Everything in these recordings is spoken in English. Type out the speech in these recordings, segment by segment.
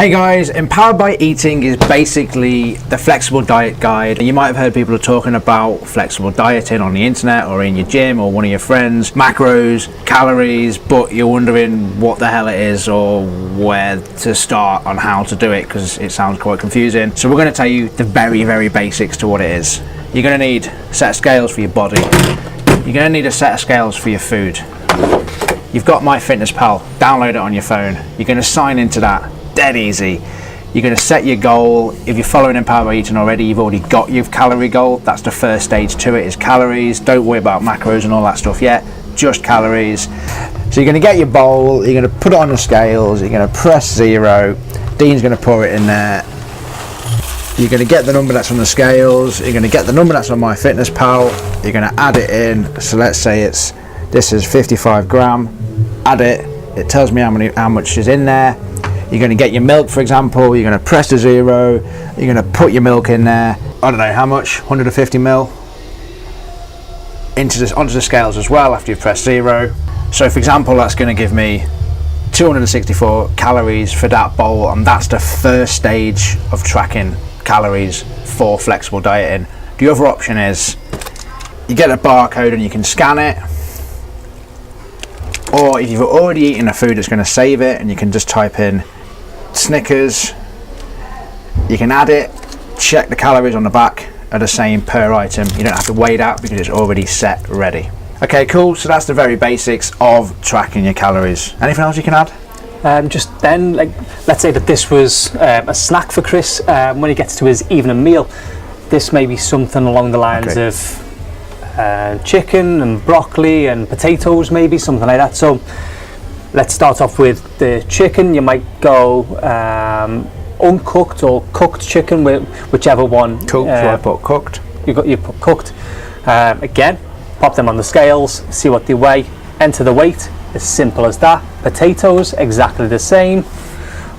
Hey guys, Empowered by Eating is basically the flexible diet guide. You might have heard people talking about flexible dieting on the internet or in your gym or one of your friends, macros, calories, but you're wondering what the hell it is or where to start on how to do it because it sounds quite confusing. So we're going to tell you the very basics to what it is. You're going to need a set of scales for your body. You're going to need a set of scales for your food. You've got MyFitnessPal, download it on your phone. You're going to sign into that. Dead easy. You're going to set your goal. If you're following Empowered by Eating already, you've already got your calorie goal. That's the first stage to it, is calories. Don't worry about macros and all that stuff yet, just calories. So you're going to get your bowl, you're going to put it on the scales, you're going to press 0. Dean's going to pour it in there. You're going to get the number that's on the scales, you're going to get the number that's on MyFitnessPal, you're going to add it in. So let's say this is 55 gram. Add it. It tells me how much is in there. You're going to get your milk, for example. You're going to press the 0. You're going to put your milk in there. I don't know how much, 150 ml onto the scales as well after you've pressed 0. So for example, that's going to give me 264 calories for that bowl, and that's the first stage of tracking calories for flexible dieting. The other option is you get a barcode and you can scan it, or if you've already eaten a food, it's going to save it and you can just type in Snickers. You can add it, check the calories on the back are the same per item. You don't have to weigh it out because it's already set ready. Okay, cool. So that's the very basics of tracking your calories. Anything else you can add? Just then, like, let's say that this was a snack for Chris. When he gets to his evening meal, this may be something along the lines of chicken and broccoli and potatoes, maybe something like that. So let's start off with the chicken. You might go uncooked or cooked chicken, whichever one. Cooked, so I put cooked. You put cooked. Again, pop them on the scales, see what they weigh, enter the weight. As simple as that. Potatoes, exactly the same.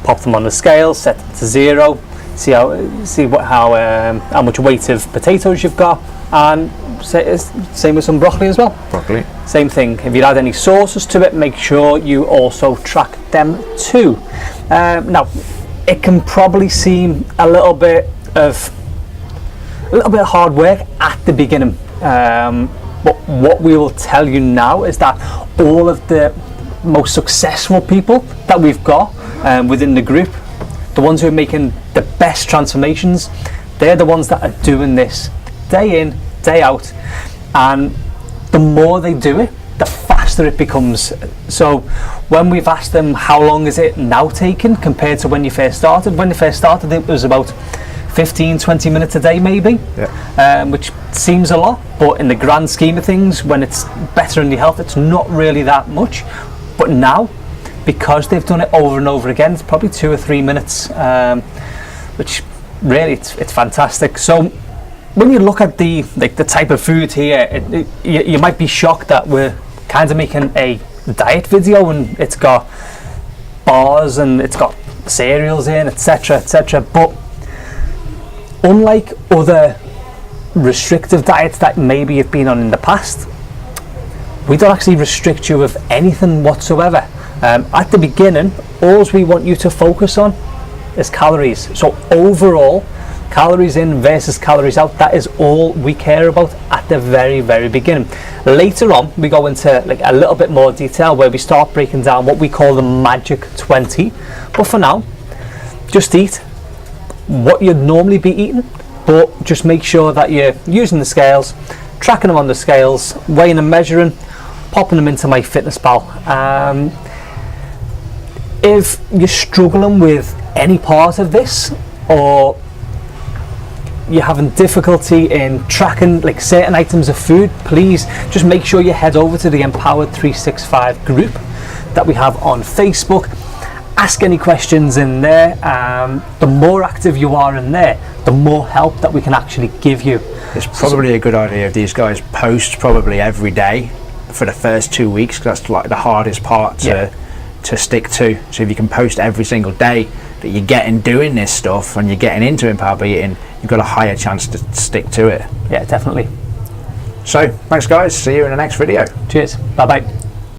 Pop them on the scales, set them to 0. See how much weight of potatoes you've got, and same with some broccoli as well. Broccoli. Same thing. If you add any sauces to it, make sure you also track them too. Now, it can probably seem a little bit of hard work at the beginning, but what we will tell you now is that all of the most successful people that we've got within the group, the ones who are making the best transformations, they're the ones that are doing this day in, day out, and the more they do it, the faster it becomes. So when we've asked them how long is it now taking compared to when you first started, it was about 15-20 minutes a day maybe, which seems a lot, but in the grand scheme of things, when it's better in your health, it's not really that much. But now, because they've done it over and over again, it's probably 2 or 3 minutes, which really it's fantastic. So when you look at the type of food here, you might be shocked that we're kind of making a diet video and it's got bars and it's got cereals in, etc. But unlike other restrictive diets that maybe you've been on in the past, we don't actually restrict you with anything whatsoever. At the beginning, all we want you to focus on is calories. So overall, calories in versus calories out, that is all we care about at the very beginning. Later on, we go into like a little bit more detail where we start breaking down what we call the magic 20. But for now, just eat what you'd normally be eating, but just make sure that you're using the scales, tracking them on the scales, weighing and measuring, popping them into MyFitnessPal. If you're struggling with any part of this, or you're having difficulty in tracking like certain items of food, please just make sure you head over to the Empowered 365 group that we have on Facebook. Ask any questions in there. The more active you are in there, the more help that we can actually give you. It's probably a good idea if these guys post probably every day for the first 2 weeks, because that's like the hardest part to stick to. So if you can post every single day that you're getting doing this stuff and you're getting into Empowered by Eating, you've got a higher chance to stick to it. Yeah, definitely. So thanks guys, see you in the next video. Cheers, bye bye.